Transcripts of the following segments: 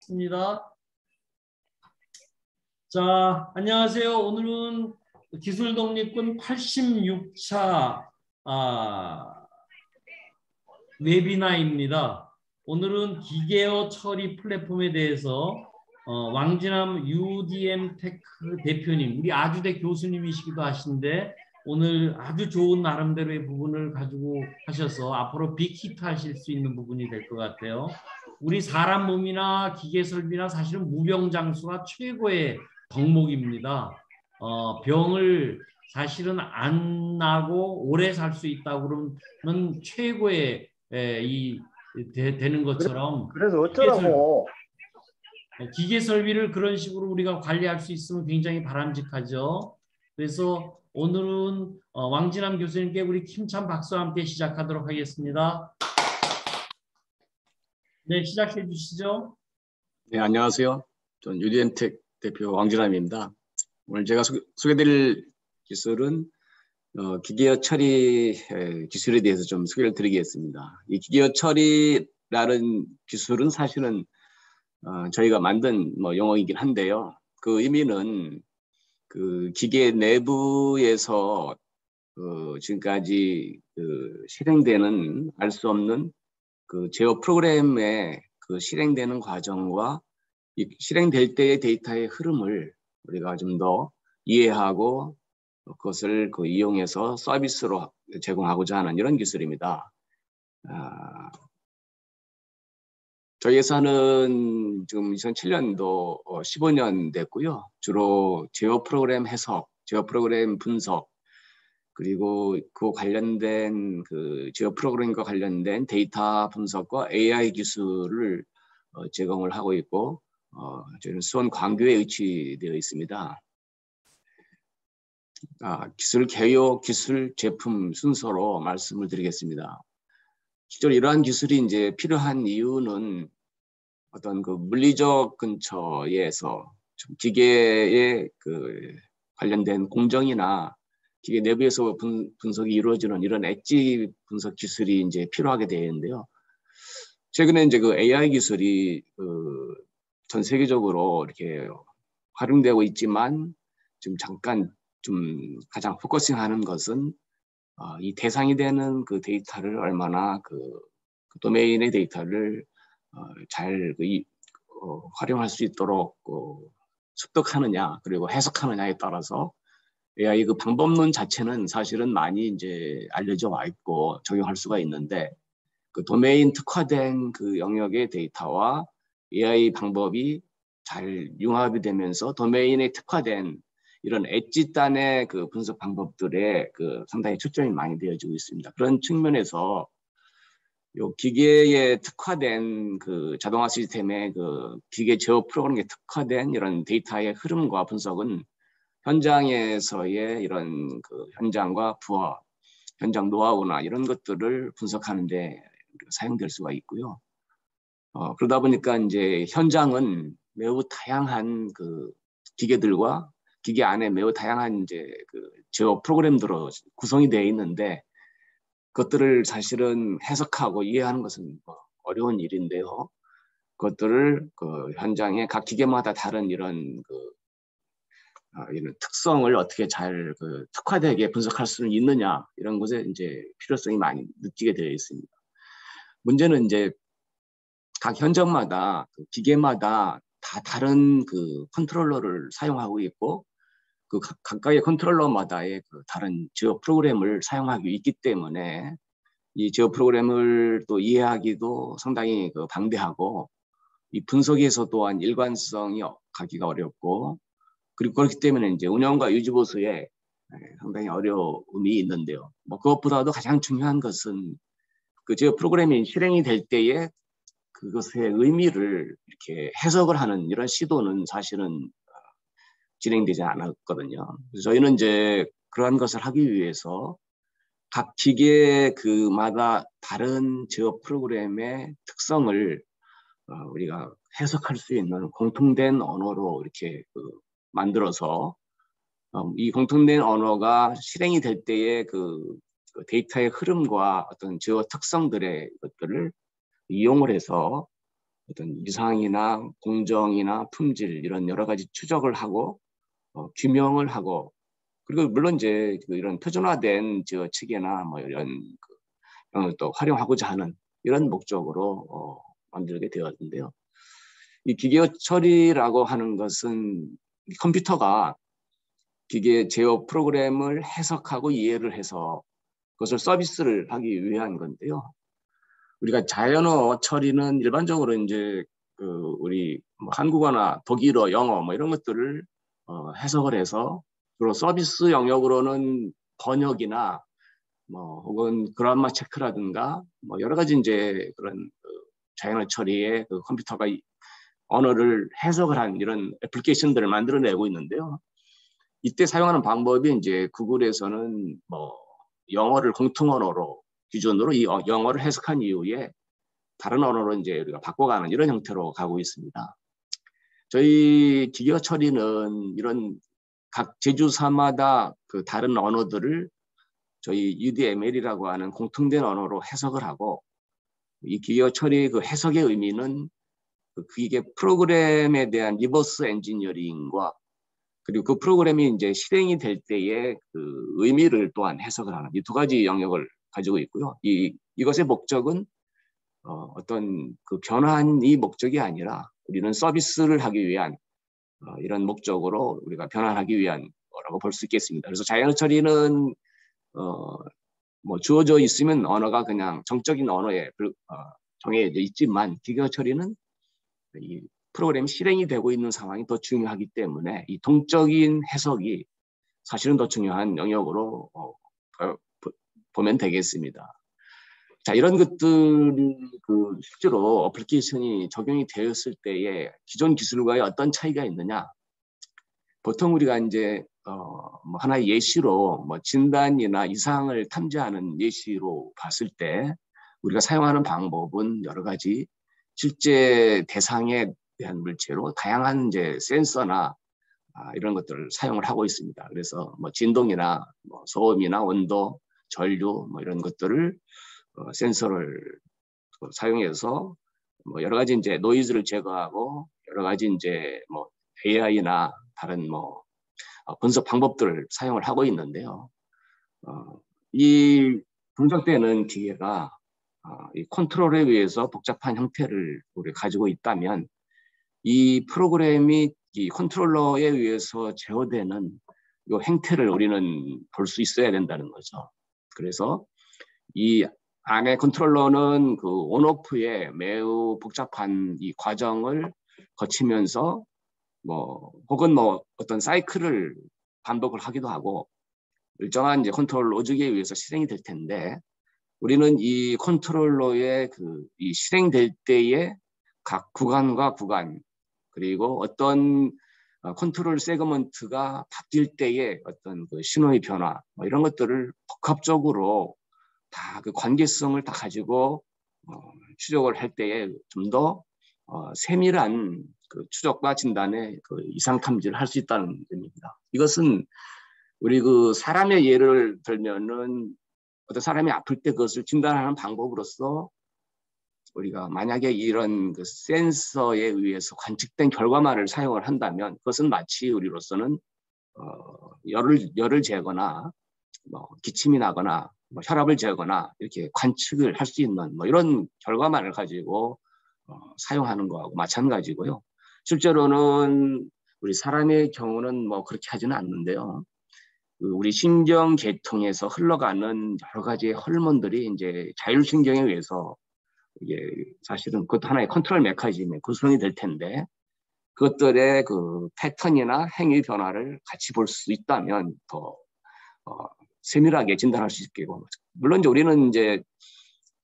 있습니다. 자, 안녕하세요. 오늘은 기술 독립군 86차 웨비나입니다. 오늘은 기계어 처리 플랫폼에 대해서 왕진암 UDM 테크 대표님, 우리 아주대 교수님이시기도 하신데 오늘 아주 좋은 나름대로의 부분을 가지고 하셔서 앞으로 빅히트 하실 수 있는 부분이 될 것 같아요. 우리 사람 몸이나 기계 설비나 사실은 무병장수가 최고의 덕목입니다. 병을 사실은 안 나고 오래 살 수 있다고 그러면 최고의 되는 것처럼 그래서 어쩌라고. 기계 설비를 그런 식으로 우리가 관리할 수 있으면 굉장히 바람직하죠. 그래서 오늘은 왕진암 교수님께 우리 힘찬 박수와 함께 시작하도록 하겠습니다. 네, 시작해 주시죠. 네, 안녕하세요. 전 UDM텍 대표 왕진암입니다. 오늘 제가 소개드릴 기술은 기계어 처리 기술에 대해서 좀 소개를 드리겠습니다. 이 기계어 처리라는 기술은 사실은 저희가 만든 용어이긴 한데요. 그 의미는 그 기계 내부에서 지금까지 실행되는 알 수 없는 그 제어 프로그램의 그 실행되는 과정과 이 실행될 때의 데이터의 흐름을 우리가 좀 더 이해하고 그것을 이용해서 서비스로 제공하고자 하는 이런 기술입니다. 저희 회사는 지금 2007년도 15년 됐고요. 주로 제어 프로그램 해석, 제어 프로그램 분석, 그리고 그 관련된 제어 프로그램과 관련된 데이터 분석과 AI 기술을 제공을 하고 있고, 저희는 수원 광교에 위치되어 있습니다. 기술 개요, 기술 제품 순서로 말씀을 드리겠습니다. 실제로 이러한 기술이 이제 필요한 이유는 어떤 물리적 근처에서 기계에 관련된 공정이나 기계 내부에서 분석이 이루어지는 이런 엣지 분석 기술이 이제 필요하게 되는데요. 최근에 이제 AI 기술이 전 세계적으로 이렇게 활용되고 있지만 지금 잠깐 좀 가장 포커싱하는 것은 이 대상이 되는 그 데이터를 얼마나 그 도메인의 데이터를 잘 활용할 수 있도록 습득하느냐 그리고 해석하느냐에 따라서 AI 그 방법론 자체는 사실은 많이 이제 알려져 와 있고 적용할 수가 있는데 그 도메인 특화된 그 영역의 데이터와 AI 방법이 잘 융합이 되면서 도메인에 특화된 이런 엣지단의 그 분석 방법들에 상당히 초점이 많이 되어지고 있습니다. 그런 측면에서 요 기계에 특화된 그 자동화 시스템의 기계 제어 프로그램에 특화된 이런 데이터의 흐름과 분석은 현장에서의 이런 현장과 부하, 현장 노하우나 이런 것들을 분석하는데 사용될 수가 있고요. 그러다 보니까 이제 현장은 매우 다양한 기계들과 기계 안에 매우 다양한 이제 제어 프로그램들로 구성이 되어 있는데 그것들을 사실은 해석하고 이해하는 것은 어려운 일인데요. 그것들을 현장에 각 기계마다 다른 이런 이런 특성을 어떻게 잘 특화되게 분석할 수 있느냐 이런 것에 이제 필요성이 많이 느끼게 되어 있습니다. 문제는 이제 각 현장마다 기계마다 다 다른 컨트롤러를 사용하고 있고 각각의 컨트롤러마다의 다른 제어 프로그램을 사용하고 있기 때문에 이 제어 프로그램을 또 이해하기도 상당히 방대하고 이 분석에서 또한 일관성이 가기가 어렵고 그리고 그렇기 때문에 이제 운영과 유지 보수에 상당히 어려움이 있는데요. 그것보다도 가장 중요한 것은 그 제어 프로그램이 실행이 될 때에 그것의 의미를 이렇게 해석을 하는 이런 시도는 사실은 진행되지 않았거든요. 그래서 저희는 이제 그러한 것을 하기 위해서 각 기계마다 다른 제어 프로그램의 특성을 우리가 해석할 수 있는 공통된 언어로 이렇게 만들어서 이 공통된 언어가 실행이 될 때의 데이터의 흐름과 어떤 제어 특성들의 것들을 이용을 해서 어떤 위상이나 공정이나 품질 이런 여러 가지 추적을 하고 규명을 하고 그리고 물론 이제 이런 표준화된 저 체계나 뭐 이런 또 활용하고자 하는 이런 목적으로 만들게 되었는데요. 이 기계 처리라고 하는 것은 컴퓨터가 기계 제어 프로그램을 해석하고 이해를 해서 그것을 서비스를 하기 위한 건데요. 우리가 자연어 처리는 일반적으로 이제 우리 뭐 한국어나 독일어, 영어 뭐 이런 것들을 해석을 해서 주로 서비스 영역으로는 번역이나 뭐 혹은 그라마 체크라든가 뭐 여러 가지 이제 그런 자연어 처리에 컴퓨터가 언어를 해석을 한 이런 애플리케이션들을 만들어내고 있는데요. 이때 사용하는 방법이 이제 구글에서는 뭐 영어를 공통 언어로 기준으로 이 영어를 해석한 이후에 다른 언어로 이제 우리가 바꿔가는 이런 형태로 가고 있습니다. 저희 기계 처리는 이런 각 제조사마다 그 다른 언어들을 저희 UDML이라고 하는 공통된 언어로 해석을 하고 이 기계 처리 그 해석의 의미는 그 기계 프로그램에 대한 리버스 엔지니어링과 그리고 그 프로그램이 이제 실행이 될 때의 그 의미를 또한 해석을 하는 이 두 가지 영역을 가지고 있고요. 이것의 목적은 어떤 그 변환이 목적이 아니라 우리는 서비스를 하기 위한 이런 목적으로 우리가 변환하기 위한 거라고 볼 수 있겠습니다. 그래서 자연어 처리는 뭐 주어져 있으면 언어가 그냥 정적인 언어에 정해져 있지만 기계 처리는 이 프로그램이 실행이 되고 있는 상황이 더 중요하기 때문에 이 동적인 해석이 사실은 더 중요한 영역으로 보면 되겠습니다. 자, 이런 것들이 실제로 어플리케이션이 적용이 되었을 때에 기존 기술과의 어떤 차이가 있느냐? 보통 우리가 이제 뭐 하나의 예시로 뭐 진단이나 이상을 탐지하는 예시로 봤을 때 우리가 사용하는 방법은 여러 가지 실제 대상에 대한 물체로 다양한 이제 센서나 이런 것들을 사용을 하고 있습니다. 그래서 뭐 진동이나 뭐 소음이나 온도, 전류 뭐 이런 것들을 센서를 사용해서 뭐 여러 가지 이제 노이즈를 제거하고 여러 가지 이제 뭐 AI나 다른 뭐 분석 방법들을 사용을 하고 있는데요. 이 분석되는 기계가 이 컨트롤에 의해서 복잡한 형태를 우리가 가지고 있다면 이 프로그램이 이 컨트롤러에 의해서 제어되는 이 행태를 우리는 볼 수 있어야 된다는 거죠. 그래서 이 안에 컨트롤러는 그 온오프의 매우 복잡한 이 과정을 거치면서 뭐 혹은 뭐 어떤 사이클을 반복을 하기도 하고 일정한 이제 컨트롤 로직에 의해서 실행이 될 텐데 우리는 이 컨트롤러의 이 실행될 때의 각 구간과 구간 그리고 어떤 컨트롤 세그먼트가 바뀔 때의 어떤 그 신호의 변화 뭐 이런 것들을 복합적으로 다 그 관계성을 다 가지고 추적을 할 때에 좀 더 세밀한 그 추적과 진단의 그 이상 탐지를 할 수 있다는 의미입니다. 이것은 우리 그 사람의 예를 들면은 어떤 사람이 아플 때 그것을 진단하는 방법으로서 우리가 만약에 이런 그 센서에 의해서 관측된 결과만을 사용을 한다면 그것은 마치 우리로서는 열을 재거나 뭐 기침이 나거나 뭐 혈압을 재거나 이렇게 관측을 할 수 있는 뭐 이런 결과만을 가지고 사용하는 거하고 마찬가지고요. 실제로는 우리 사람의 경우는 뭐 그렇게 하지는 않는데요. 우리 신경 계통에서 흘러가는 여러 가지 호르몬들이 이제 자율신경에 의해서 이게 사실은 그것도 하나의 컨트롤 메커니즘의 구성이 될 텐데 그것들의 그 패턴이나 행위 변화를 같이 볼 수 있다면 더 세밀하게 진단할 수 있겠고 물론 이제 우리는 이제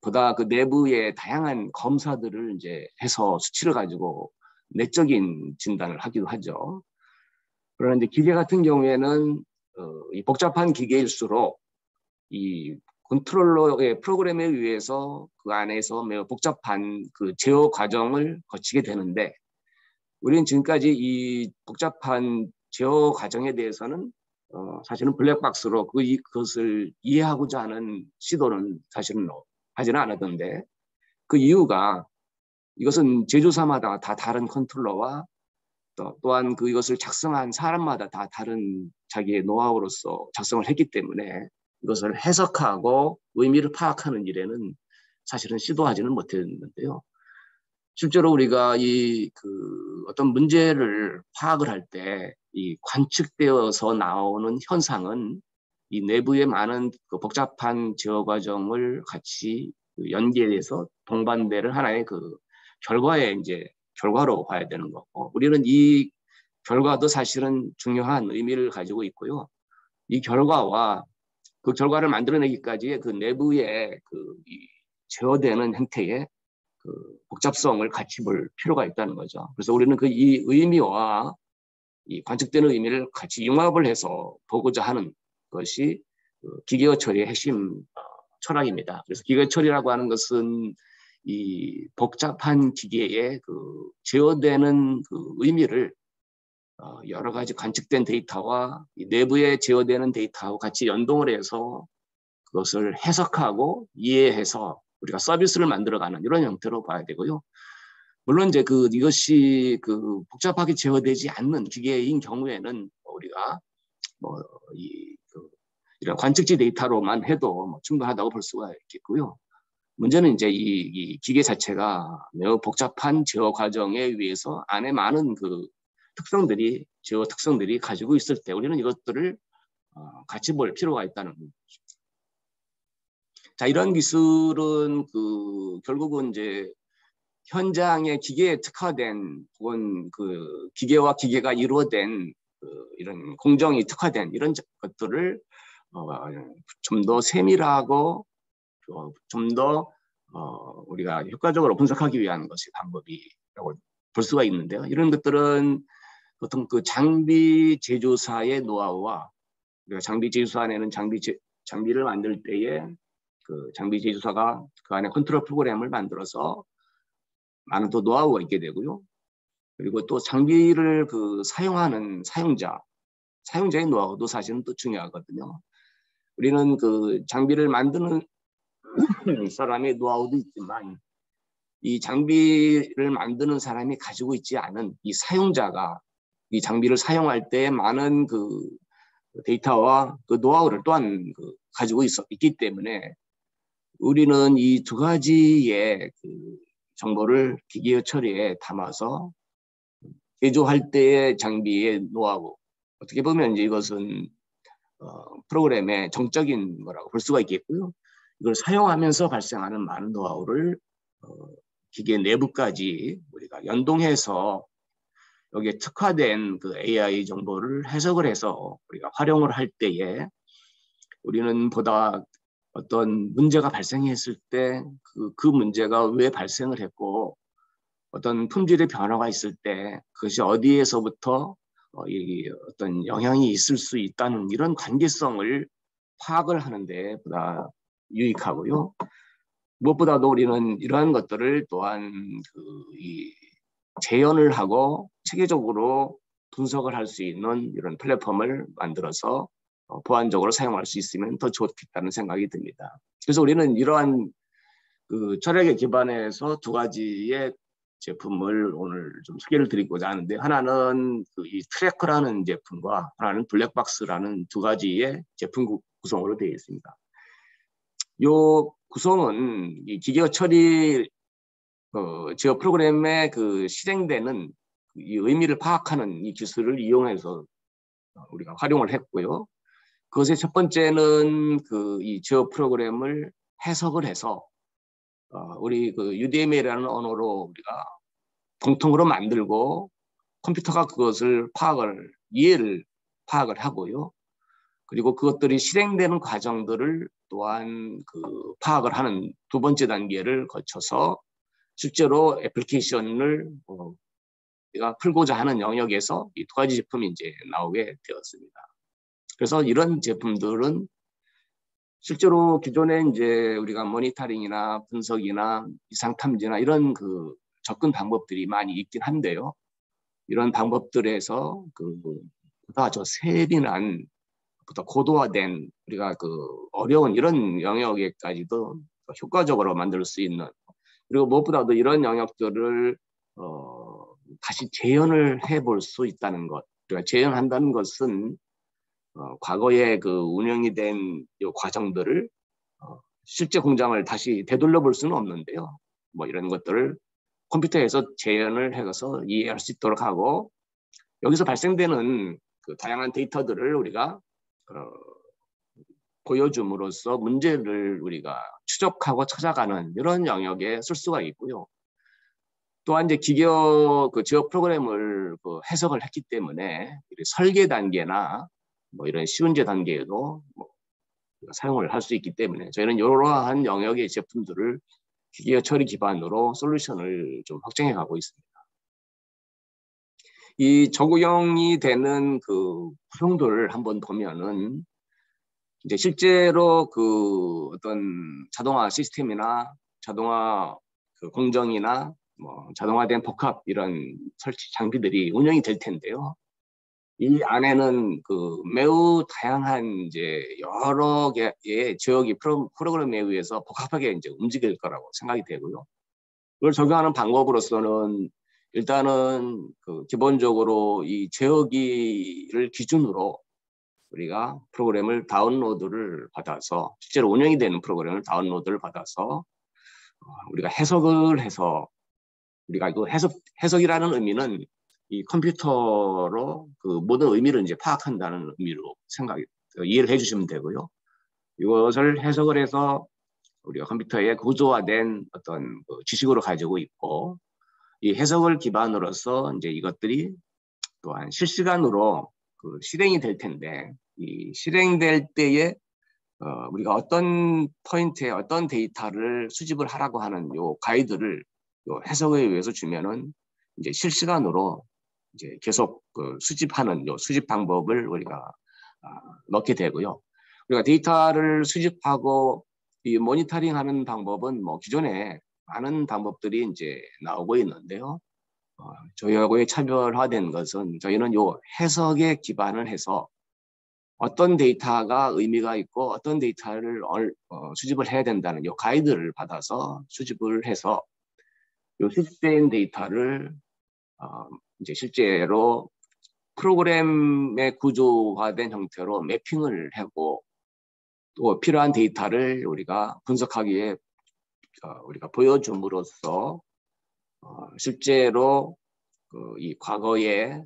보다 그 내부의 다양한 검사들을 이제 해서 수치를 가지고 내적인 진단을 하기도 하죠. 그런데 기계 같은 경우에는 이 복잡한 기계일수록 이 컨트롤러의 프로그램에 의해서 그 안에서 매우 복잡한 그 제어 과정을 거치게 되는데 우리는 지금까지 이 복잡한 제어 과정에 대해서는 사실은 블랙박스로 그것을 이해하고자 하는 시도는 사실은 하지는 않았던데 그 이유가 이것은 제조사마다 다 다른 컨트롤러와 또한 이것을 작성한 사람마다 다 다른 자기의 노하우로서 작성을 했기 때문에 이것을 해석하고 의미를 파악하는 일에는 사실은 시도하지는 못했는데요. 실제로 우리가 어떤 문제를 파악을 할 때 이 관측되어서 나오는 현상은 이 내부의 많은 복잡한 제어 과정을 같이 연계해서 동반되는 하나의 결과의 결과로 봐야 되는 거고, 우리는 이 결과도 사실은 중요한 의미를 가지고 있고요. 이 결과와 그 결과를 만들어내기까지의 그 내부의 이 제어되는 형태의 복잡성을 같이 볼 필요가 있다는 거죠. 그래서 우리는 이 의미와 이 관측되는 의미를 같이 융합을 해서 보고자 하는 것이 기계어 처리의 핵심 철학입니다. 그래서 기계어 처리라고 하는 것은 이 복잡한 기계에 제어되는 의미를 여러 가지 관측된 데이터와 내부에 제어되는 데이터하고 같이 연동을 해서 그것을 해석하고 이해해서 우리가 서비스를 만들어가는 이런 형태로 봐야 되고요. 물론 이것이 복잡하게 제어되지 않는 기계인 경우에는 우리가 이런 관측지 데이터로만 해도 충분하다고 볼 수가 있겠고요. 문제는 이제 이 기계 자체가 매우 복잡한 제어 과정에 의해서 안에 많은 제어 특성들이 가지고 있을 때 우리는 이것들을 같이 볼 필요가 있다는 거죠. 자, 이런 기술은 결국은 이제 현장의 기계에 특화된 혹은 기계와 기계가 이루어된 이런 공정이 특화된 이런 것들을 좀 더 세밀하고 좀 더 우리가 효과적으로 분석하기 위한 것이 방법이라고 볼 수가 있는데요. 이런 것들은 보통 장비 제조사의 노하우와 우리가 장비 제조사 안에는 장비를 만들 때에 장비 제조사가 그 안에 컨트롤 프로그램을 만들어서 많은 또 노하우가 있게 되고요. 그리고 또 장비를 사용하는 사용자의 노하우도 사실은 또 중요하거든요. 우리는 장비를 만드는 사람의 노하우도 있지만 이 장비를 만드는 사람이 가지고 있지 않은 이 사용자가 이 장비를 사용할 때 많은 데이터와 노하우를 또한 가지고 있기 때문에 우리는 이 두 가지의 정보를 기계어 처리에 담아서 제조할 때의 장비의 노하우, 어떻게 보면 이제 이것은 프로그램의 정적인 거라고 볼 수가 있겠고요. 이걸 사용하면서 발생하는 많은 노하우를 기계 내부까지 우리가 연동해서 여기에 특화된 AI 정보를 해석을 해서 우리가 활용을 할 때에 우리는 보다 어떤 문제가 발생했을 때 그 문제가 왜 발생을 했고 어떤 품질의 변화가 있을 때 그것이 어디에서부터 어떤 영향이 있을 수 있다는 이런 관계성을 파악을 하는데 보다 유익하고요. 무엇보다도 우리는 이러한 것들을 또한 이 재현을 하고 체계적으로 분석을 할 수 있는 이런 플랫폼을 만들어서 보완적으로 사용할 수 있으면 더 좋겠다는 생각이 듭니다. 그래서 우리는 이러한 철학에 기반해서 두 가지의 제품을 오늘 좀 소개를 드리고자 하는데, 하나는 이 트래커라는 제품과 하나는 블랙박스라는 두 가지의 제품 구성으로 되어 있습니다. 이 구성은 이 기계어 처리 제어 프로그램에 실행되는 이 의미를 파악하는 이 기술을 이용해서 우리가 활용을 했고요. 그것의 첫 번째는 이 제어 프로그램을 해석을 해서 우리 UDML이라는 언어로 우리가 공통으로 만들고 컴퓨터가 그것을 이해를 파악을 하고요. 그리고 그것들이 실행되는 과정들을 또한 파악을 하는 두 번째 단계를 거쳐서 실제로 애플리케이션을 우리가 풀고자 하는 영역에서 이 두 가지 제품이 이제 나오게 되었습니다. 그래서 이런 제품들은 실제로 기존에 이제 우리가 모니터링이나 분석이나 이상 탐지나 이런 접근 방법들이 많이 있긴 한데요. 이런 방법들에서 보다 더 세밀한, 보다 고도화된 우리가 어려운 이런 영역에까지도 효과적으로 만들 수 있는 그리고 무엇보다도 이런 영역들을 다시 재현을 해볼 수 있다는 것. 그러니까 재현한다는 것은 과거에 그 운영이 된 이 과정들을 실제 공장을 다시 되돌려 볼 수는 없는데요. 뭐 이런 것들을 컴퓨터에서 재현을 해서 이해할 수 있도록 하고 여기서 발생되는 그 다양한 데이터들을 우리가 보여줌으로써 문제를 우리가 추적하고 찾아가는 이런 영역에 쓸 수가 있고요. 또한 이제 기계어 그 지역 프로그램을 그 해석을 했기 때문에 설계 단계나 뭐 이런 시운제 단계에도 뭐 사용을 할 수 있기 때문에 저희는 이러한 영역의 제품들을 기계어 처리 기반으로 솔루션을 좀 확장해 가고 있습니다. 이 적용이 되는 그 구성들을 한번 보면은 이제 실제로 그 어떤 자동화 시스템이나 자동화 그 공정이나 뭐 자동화된 복합 이런 설치 장비들이 운영이 될 텐데요. 이 안에는 그 매우 다양한 이제 여러 개의 지역이 프로그램에 의해서 복합하게 이제 움직일 거라고 생각이 되고요. 그걸 적용하는 방법으로서는 일단은 그 기본적으로 이 제어기를 기준으로 우리가 프로그램을 다운로드를 받아서 실제로 운영이 되는 프로그램을 다운로드를 받아서 우리가 해석을 해서 우리가 그 해석이라는 의미는 이 컴퓨터로 그 모든 의미를 이제 파악한다는 의미로 이해를 해주시면 되고요. 이것을 해석을 해서 우리가 컴퓨터에 구조화된 어떤 그 지식으로 가지고 있고 이 해석을 기반으로서 이제 이것들이 또한 실시간으로 그 실행이 될 텐데 이 실행될 때에 우리가 어떤 포인트에 어떤 데이터를 수집을 하라고 하는 요 가이드를 요 해석에 의해서 주면은 이제 실시간으로 이제 계속 그 수집하는 요 수집 방법을 우리가 넣게 되고요. 우리가 데이터를 수집하고 이 모니터링하는 방법은 뭐 기존에 많은 방법들이 이제 나오고 있는데요. 저희하고의 차별화된 것은 저희는 요 해석에 기반을 해서 어떤 데이터가 의미가 있고 어떤 데이터를 수집을 해야 된다는 요 가이드를 받아서 수집을 해서 요 수집된 데이터를 이제 실제로 프로그램의 구조화된 형태로 매핑을 하고 또 필요한 데이터를 우리가 분석하기에 우리가 보여줌으로써 실제로 이 과거에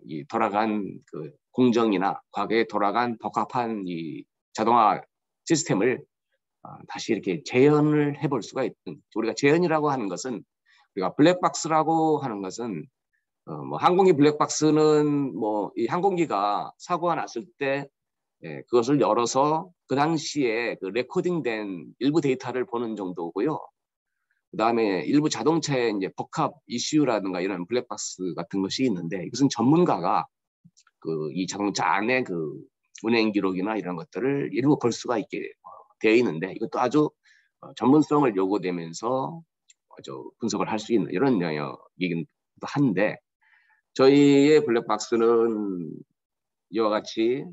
이 돌아간 그 공정이나 과거에 돌아간 복합한 이 자동화 시스템을 다시 이렇게 재현을 해볼 수가 있는 우리가 재현이라고 하는 것은 우리가 블랙박스라고 하는 것은 뭐 항공기 블랙박스는 뭐 이 항공기가 사고가 났을 때 그것을 열어서 그 당시에 그 레코딩된 일부 데이터를 보는 정도고요. 그다음에 일부 자동차의 이제 복합 이슈라든가 이런 블랙박스 같은 것이 있는데 이것은 전문가가 그 이 자동차 안에 그 운행 기록이나 이런 것들을 일부 볼 수가 있게 되어 있는데 이것도 아주 전문성을 요구되면서 아주 분석을 할 수 있는 이런 영역이긴 한데 저희의 블랙박스는 이와 같이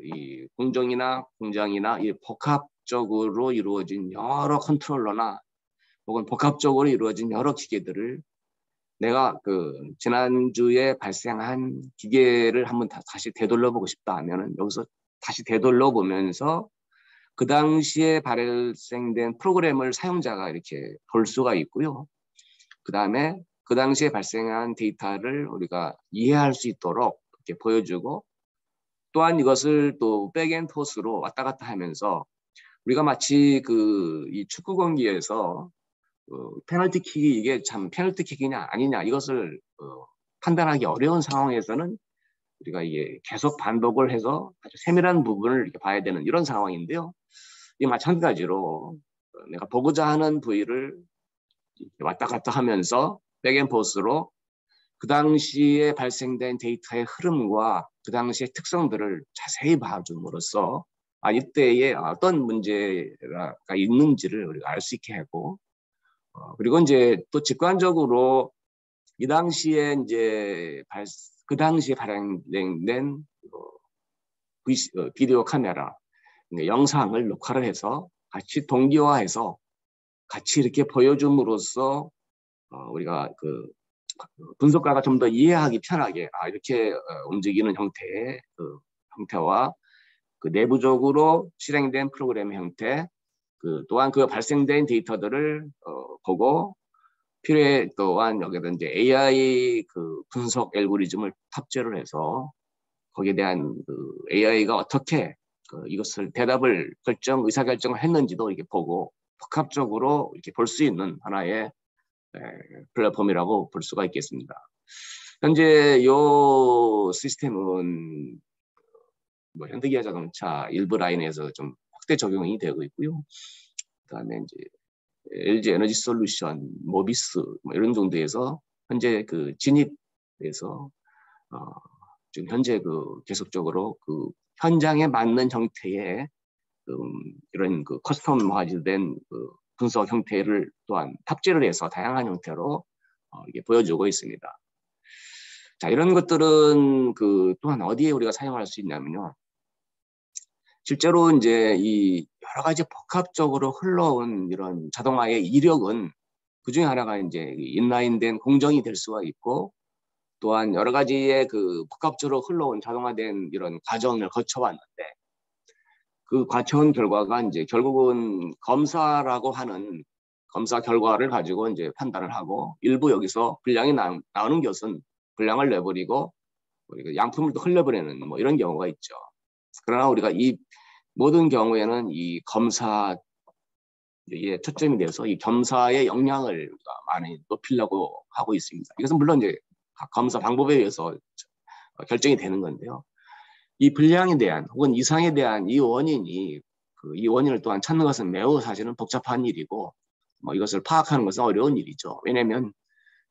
이 공정이나 공장이나 이 복합적으로 이루어진 여러 컨트롤러나 혹은 복합적으로 이루어진 여러 기계들을 내가 그 지난주에 발생한 기계를 한번 다시 되돌려보고 싶다 하면은 여기서 다시 되돌려보면서 그 당시에 발생된 프로그램을 사용자가 이렇게 볼 수가 있고요. 그 다음에 그 당시에 발생한 데이터를 우리가 이해할 수 있도록 이렇게 보여주고 또한 이것을 또 백앤포스로 왔다 갔다 하면서 우리가 마치 그 이 축구 경기에서 페널티킥이 이게 참 페널티킥이냐 아니냐 이것을 판단하기 어려운 상황에서는 우리가 이게 계속 반복을 해서 아주 세밀한 부분을 이렇게 봐야 되는 이런 상황인데요. 이 마찬가지로 내가 보고자 하는 부위를 왔다 갔다 하면서 백앤포스로 그 당시에 발생된 데이터의 흐름과 그 당시의 특성들을 자세히 봐줌으로써 이때에 어떤 문제가 있는지를 우리가 알 수 있게 하고 그리고 이제 또 직관적으로 이 당시에 이제 그 당시에 발행된 비디오 카메라 영상을 녹화를 해서 같이 동기화해서 같이 이렇게 보여줌으로써 우리가 그 분석가가 좀 더 이해하기 편하게 이렇게 움직이는 형태의 그 형태와 그 내부적으로 실행된 프로그램 형태, 또한 그 발생된 데이터들을 보고 필요에 또한 여기다 이제 AI 그 분석 알고리즘을 탑재를 해서 거기에 대한 그 AI가 어떻게 이것을 대답을 의사결정을 했는지도 이렇게 보고 복합적으로 이렇게 볼 수 있는 하나의 플랫폼이라고 볼 수가 있겠습니다. 현재 이 시스템은 뭐 현대기아자동차 일부 라인에서 좀 확대 적용이 되고 있고요. 그다음에 이제 LG 에너지 솔루션, 모비스 뭐 이런 정도에서 현재 그 진입해서 지금 현재 그 계속적으로 그 현장에 맞는 형태의 이런 그 커스텀화된 그 분석 형태를 또한 탑재를 해서 다양한 형태로 이게 보여주고 있습니다. 자, 이런 것들은 그 또한 어디에 우리가 사용할 수 있냐면요. 실제로 이제 이 여러 가지 복합적으로 흘러온 이런 자동화의 이력은 그 중에 하나가 이제 인라인된 공정이 될 수가 있고 또한 여러 가지의 그 복합적으로 흘러온 자동화된 이런 과정을 거쳐왔는데 그 과천 결과가 이제 결국은 검사라고 하는 검사 결과를 가지고 이제 판단을 하고 일부 여기서 분량이 나오는 것은 분량을 내버리고 우리가 양품을 또 흘려버리는 뭐 이런 경우가 있죠. 그러나 우리가 이 모든 경우에는 이 검사에 초점이 돼서 이 검사의 역량을 많이 높이려고 하고 있습니다. 이것은 물론 이제 검사 방법에 의해서 결정이 되는 건데요. 이 분량에 대한 혹은 이상에 대한 이 원인이 이 원인을 또한 찾는 것은 매우 사실은 복잡한 일이고 뭐 이것을 파악하는 것은 어려운 일이죠. 왜냐하면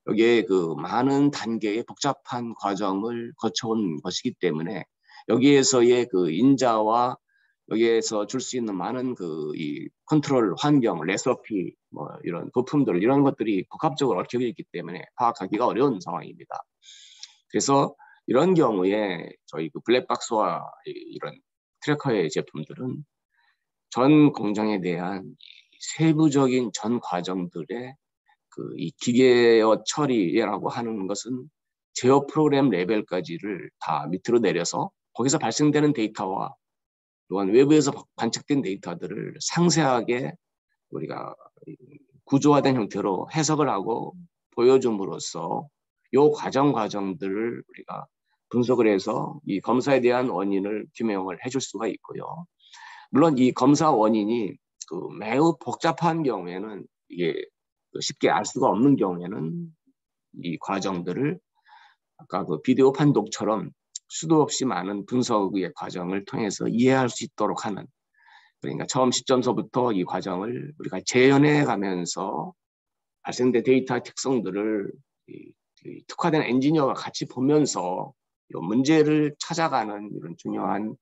여기에 그 많은 단계의 복잡한 과정을 거쳐온 것이기 때문에 여기에서의 그 인자와 여기에서 줄 수 있는 많은 그 이 컨트롤 환경, 레시피 뭐 이런 부품들 이런 것들이 복합적으로 얽혀 있기 때문에 파악하기가 어려운 상황입니다. 그래서 이런 경우에 저희 그 블랙박스와 이런 트래커의 제품들은 전 공정에 대한 세부적인 전 과정들의 그 이 기계어 처리라고 하는 것은 제어 프로그램 레벨까지를 다 밑으로 내려서 거기서 발생되는 데이터와 또한 외부에서 관측된 데이터들을 상세하게 우리가 구조화된 형태로 해석을 하고 보여줌으로써 이 과정들을 우리가 분석을 해서 이 검사에 대한 원인을 규명을 해줄 수가 있고요. 물론 이 검사 원인이 그 매우 복잡한 경우에는 이게 쉽게 알 수가 없는 경우에는 이 과정들을 아까 그 비디오 판독처럼 수도 없이 많은 분석의 과정을 통해서 이해할 수 있도록 하는 그러니까 처음 시점서부터 이 과정을 우리가 재현해 가면서 발생된 데이터의 특성들을 특화된 엔지니어가 같이 보면서 이 문제를 찾아가는 이런 중요한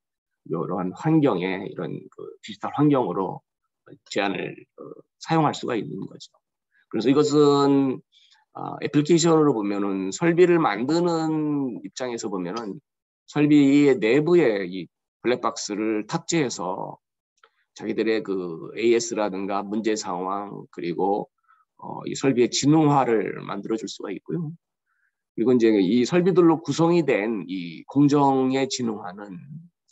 이러한 환경에 이런 그 디지털 환경으로 제안을 사용할 수가 있는 거죠. 그래서 이것은 애플리케이션으로 보면은 설비를 만드는 입장에서 보면은 설비의 내부에 이 블랙박스를 탑재해서 자기들의 그 AS라든가 문제 상황 그리고 이 설비의 지능화를 만들어 줄 수가 있고요. 그리고 이제 이 설비들로 구성이 된 이 공정의 지능화는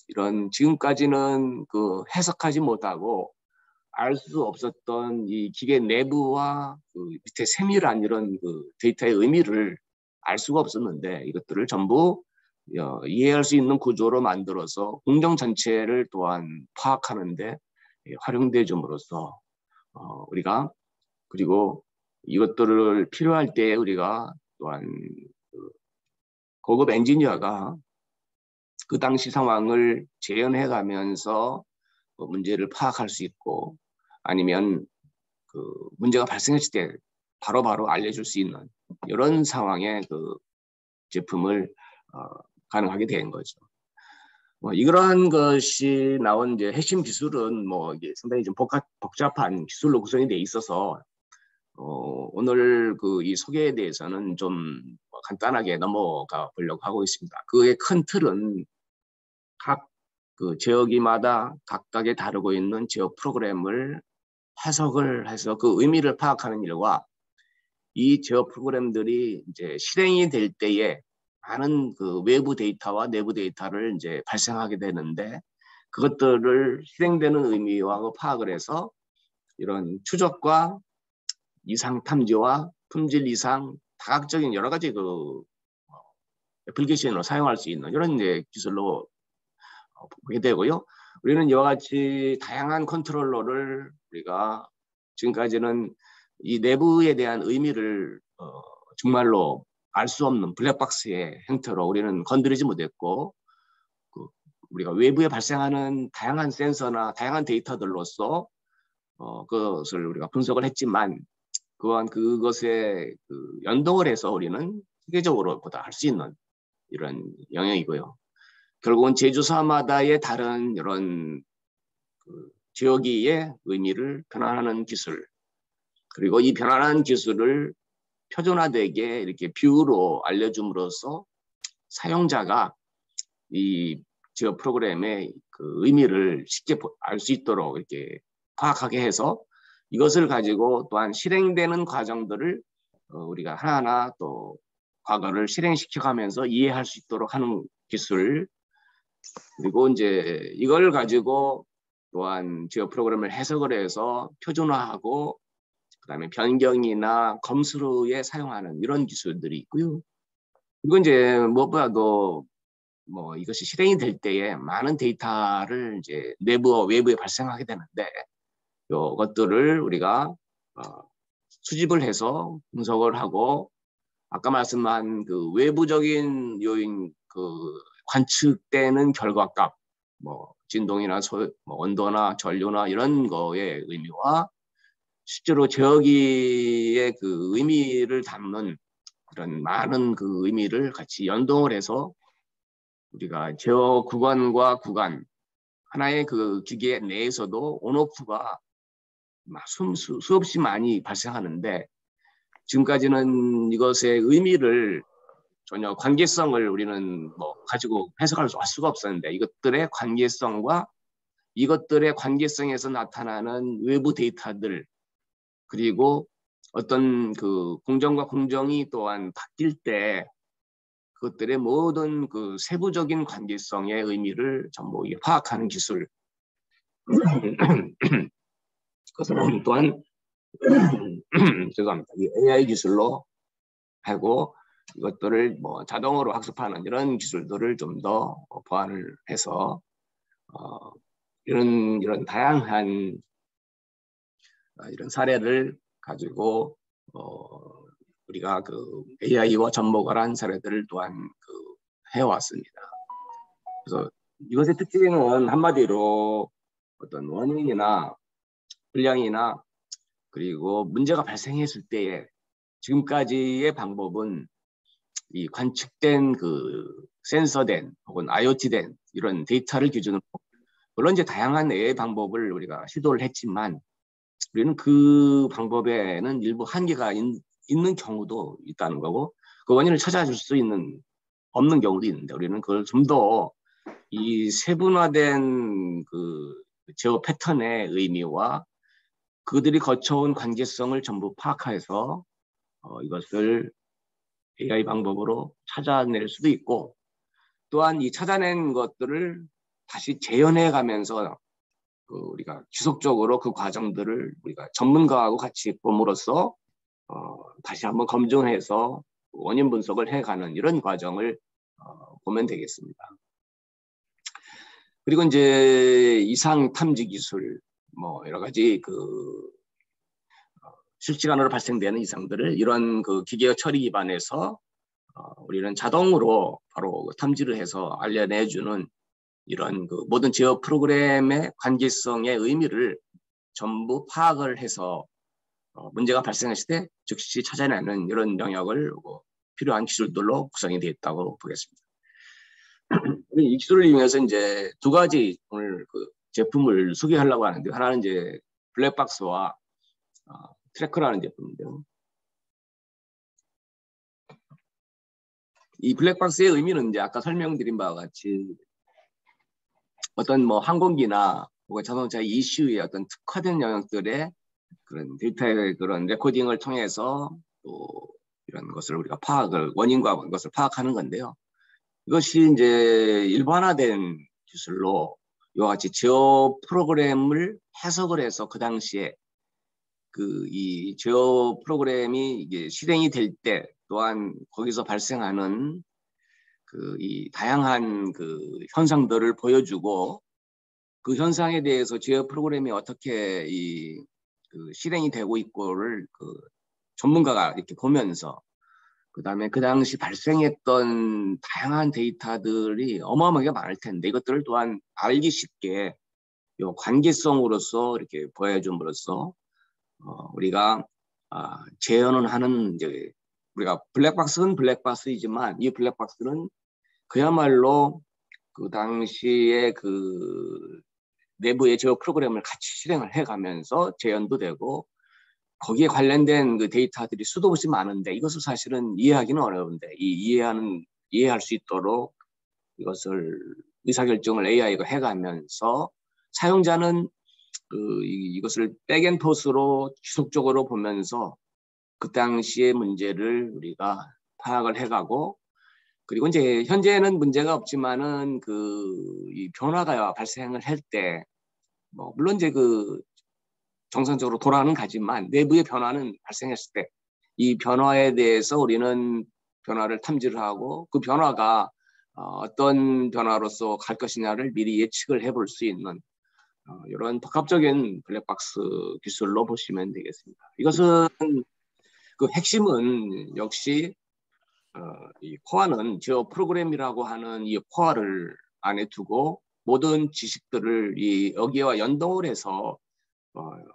이런 지금까지는 그 해석하지 못하고 알 수 없었던 이 기계 내부와 그 밑에 세밀한 이런 그 데이터의 의미를 알 수가 없었는데 이것들을 전부 이해할 수 있는 구조로 만들어서 공정 전체를 또한 파악하는데 활용돼 줌으로써 우리가 그리고 이것들을 필요할 때 우리가 또한 그 고급 엔지니어가 그 당시 상황을 재현해 가면서 문제를 파악할 수 있고 아니면 그 문제가 발생했을 때 바로바로 알려줄 수 있는 이런 상황의 그 제품을 가능하게 된 거죠. 뭐 이러한 것이 나온 이제 핵심 기술은 뭐 이게 상당히 좀 복잡한 기술로 구성이 돼 있어서 오늘 그 이 소개에 대해서는 좀 간단하게 넘어가 보려고 하고 있습니다. 그의 큰 틀은 각 그 지역마다 각각에 다루고 있는 지역 프로그램을 해석을 해서 그 의미를 파악하는 일과 이 제어 프로그램들이 이제 실행이 될 때에 많은 그 외부 데이터와 내부 데이터를 이제 발생하게 되는데 그것들을 실행되는 의미와 파악을 해서 이런 추적과 이상 탐지와 품질 이상 다각적인 여러 가지 그 애플리케이션으로 사용할 수 있는 이런 이제 기술로 보게 되고요. 우리는 이와 같이 다양한 컨트롤러를 우리가 지금까지는 이 내부에 대한 의미를 정말로 알 수 없는 블랙박스의 형태로 우리는 건드리지 못했고 우리가 외부에 발생하는 다양한 센서나 다양한 데이터들로서 그것을 우리가 분석을 했지만 또한 그것에 그 연동을 해서 우리는 세계적으로 보다 할 수 있는 이런 영역이고요. 결국은 제조사마다의 다른 이런 그 지역의 의미를 변환하는 기술 그리고 이 변환하는 기술을 표준화되게 이렇게 뷰로 알려줌으로써 사용자가 이 지역 프로그램의 그 의미를 쉽게 알 수 있도록 이렇게 파악하게 해서 이것을 가지고 또한 실행되는 과정들을 우리가 하나하나 또 과거를 실행시켜가면서 이해할 수 있도록 하는 기술 그리고 이제 이걸 가지고 또한 지역 프로그램을 해석을 해서 표준화하고 그다음에 변경이나 검수에 사용하는 이런 기술들이 있고요. 그리고 이제 무엇보다도 뭐 이것이 실행이 될 때에 많은 데이터를 이제 내부와 외부에 발생하게 되는데 이것들을 우리가 수집을 해서 분석을 하고 아까 말씀한 그 외부적인 요인 그 관측되는 결과값 뭐 진동이나 뭐 온도나 전류나 이런 거의 의미와 실제로 제어기의 그 의미를 담는 그런 많은 그 의미를 같이 연동을 해서 우리가 제어 구간과 구간 하나의 그 기계 내에서도 온오프가 수없이 많이 발생하는데 지금까지는 이것의 의미를 전혀 관계성을 우리는 뭐 가지고 해석할 수가 없었는데 이것들의 관계성과 이것들의 관계성에서 나타나는 외부 데이터들 그리고 어떤 그 공정과 공정이 또한 바뀔 때 그것들의 모든 그 세부적인 관계성의 의미를 전부 파악하는 기술 그것은 또한 죄송합니다. 이 AI 기술로 하고 이것들을 뭐 자동으로 학습하는 이런 기술들을 좀 더 보완을 해서 이런 다양한 이런 사례를 가지고 우리가 그 AI와 접목을 한 사례들을 또한 그 해왔습니다. 그래서 이것의 특징은 한마디로 어떤 원인이나 불량이나 그리고 문제가 발생했을 때에 지금까지의 방법은 이 관측된 그 센서된 혹은 IoT된 이런 데이터를 기준으로 물론 이제 다양한 AI 방법을 우리가 시도를 했지만 우리는 그 방법에는 일부 한계가 있는 경우도 있다는 거고 그 원인을 찾아줄 수 있는 없는 경우도 있는데 우리는 그걸 좀 더 이 세분화된 그 제어 패턴의 의미와 그들이 거쳐온 관계성을 전부 파악해서 이것을 AI 방법으로 찾아낼 수도 있고 또한 이 찾아낸 것들을 다시 재현해 가면서 우리가 지속적으로 그 과정들을 우리가 전문가하고 같이 봄으로써 다시 한번 검증해서 원인 분석을 해가는 이런 과정을 보면 되겠습니다. 그리고 이제 이상 탐지 기술 뭐 여러 가지 그 실시간으로 발생되는 이상들을 이런 그 기계어 처리 기반에서 우리는 자동으로 바로 탐지를 해서 알려내주는 이런 그 모든 제어 프로그램의 관계성의 의미를 전부 파악을 해서 문제가 발생했을 때 즉시 찾아내는 이런 영역을 필요한 기술들로 구성이 되어 있다고 보겠습니다. 이 기술을 이용해서 이제 두 가지 오늘 그 제품을 소개하려고 하는데 하나는 이제 블랙박스와 트래커라는 제품인데요. 이 블랙박스의 의미는 이제 아까 설명드린 바와 같이 어떤 뭐 항공기나 혹은 자동차 이슈의 어떤 특화된 영역들의 그런 데이터의 그런 레코딩을 통해서 또 이런 것을 우리가 원인과 것을 파악하는 건데요. 이것이 이제 일반화된 기술로 이와 같이 제어 프로그램을 해석을 해서 그 당시에 이 제어 프로그램이 이게 실행이 될 때 또한 거기서 발생하는 이 다양한 현상들을 보여주고 그 현상에 대해서 제어 프로그램이 어떻게 실행이 되고 있고를 전문가가 이렇게 보면서 그다음에 그 당시 발생했던 다양한 데이터들이 어마어마하게 많을 텐데 이것들을 또한 알기 쉽게 요 관계성으로서 이렇게 보여줌으로써 우리가 재현은 하는 이제 우리가 블랙박스는 블랙박스이지만 이 블랙박스는 그야말로 그 당시에 내부의 제어 프로그램을 같이 실행을 해가면서 재현도 되고 거기에 관련된 그 데이터들이 수도 없이 많은데 이것을 사실은 이해하기는 어려운데 이해할 수 있도록 이것을 의사결정을 AI가 해가면서 사용자는 이것을 백앤포스로 지속적으로 보면서 그 당시의 문제를 우리가 파악을 해가고 그리고 이제 현재는 문제가 없지만은 이 변화가 발생을 할 때 물론 이제 정상적으로 돌아가는 가지만 내부의 변화는 발생했을 때 이 변화에 대해서 우리는 변화를 탐지를 하고 그 변화가 어떤 변화로서 갈 것이냐를 미리 예측을 해볼 수 있는 이런 복합적인 블랙박스 기술로 보시면 되겠습니다. 이것은 핵심은 역시 이 코어는 제어 프로그램이라고 하는 이 코어를 안에 두고 모든 지식들을 여기와 연동을 해서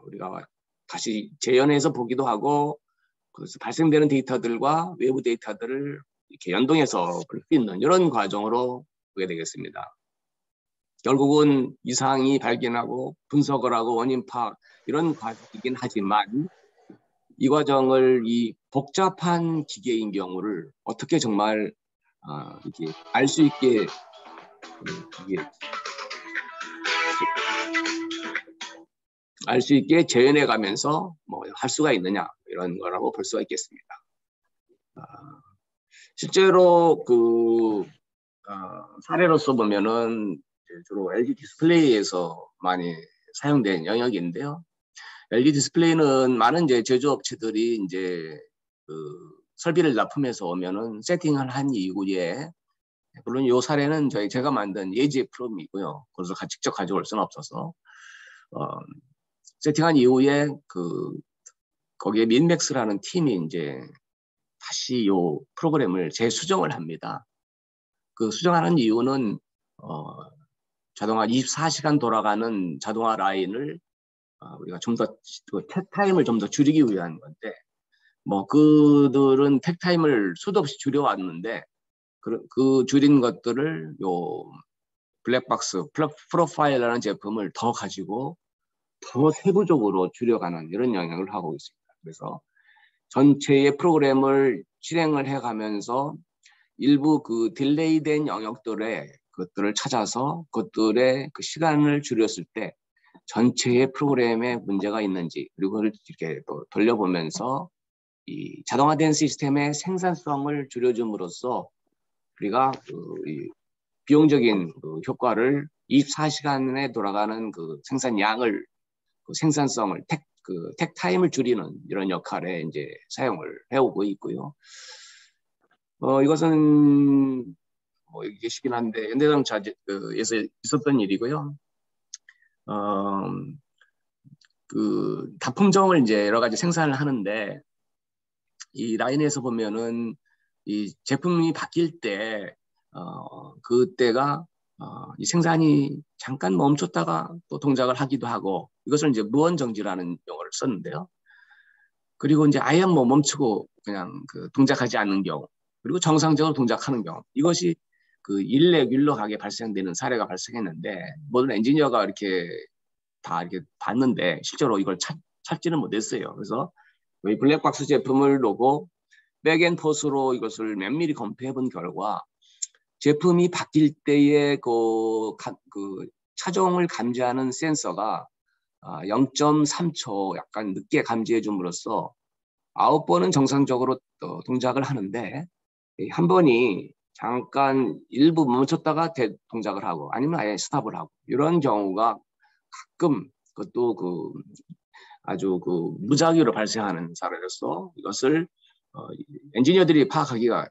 우리가 다시 재현해서 보기도 하고 그래서 발생되는 데이터들과 외부 데이터들을 이렇게 연동해서 볼 수 있는 이런 과정으로 보게 되겠습니다. 결국은 이상이 발견하고 분석을 하고 원인 파악 이런 과정이긴 하지만 이 과정을 이 복잡한 기계인 경우를 어떻게 정말 이렇게 알 수 있게 재현해 가면서 할 수가 있느냐 이런 거라고 볼 수가 있겠습니다. 실제로 사례로서 보면은 주로 LG 디스플레이에서 많이 사용된 영역인데요. LG 디스플레이는 많은 이제 제조업체들이 이제 설비를 납품해서 오면은 세팅을 한 이후에 물론 이 사례는 제가 만든 예지 프롬이고요. 그래서 직접 가져올 수는 없어서 세팅한 이후에 거기에 민맥스라는 팀이 이제 다시 이 프로그램을 재수정을 합니다. 그 수정하는 이유는 자동화 24시간 돌아가는 자동화 라인을 우리가 좀 더 택타임을 좀 더 줄이기 위한 건데 그들은 택타임을 수도 없이 줄여왔는데 그 줄인 것들을 요 블랙박스 프로파일이라는 제품을 더 가지고 더 세부적으로 줄여가는 이런 영역을 하고 있습니다. 그래서 전체의 프로그램을 실행을 해가면서 일부 딜레이된 영역들의 것들을 찾아서 그것들의 시간을 줄였을 때 전체의 프로그램에 문제가 있는지 그리고 이렇게 또 돌려보면서 이 자동화된 시스템의 생산성을 줄여줌으로써 우리가 이 비용적인 효과를 24시간에 돌아가는 생산량을 생산성을 택타임을 줄이는 이런 역할에 이제 사용을 해오고 있고요. 이것은 얘기시긴 한데 현대자동차에서 있었던 일이고요. 다품종을 이제 여러 가지 생산을 하는데 이 라인에서 보면은 이 제품이 바뀔 때 그때가 이 생산이 잠깐 멈췄다가 또 동작을 하기도 하고 이것을 이제 무언정지라는 용어를 썼는데요. 그리고 이제 아예 멈추고 그냥 동작하지 않는 경우 그리고 정상적으로 동작하는 경우 이것이 일렉일럭하게 발생되는 사례가 발생했는데 모든 엔지니어가 이렇게 다 이렇게 봤는데 실제로 이걸 찾지는 못했어요. 그래서 이 블랙박스 제품을 놓고 백앤포스로 이것을 면밀히 검토해 본 결과 제품이 바뀔 때의 차종을 감지하는 센서가 0.3초 약간 늦게 감지해 줌으로써 9번은 정상적으로 동작을 하는데 한 번이 잠깐 일부 멈췄다가 동작을 하고 아니면 아예 스탑을 하고 이런 경우가 가끔 그것도 아주 무작위로 발생하는 사례로서 이것을 엔지니어들이 파악하기가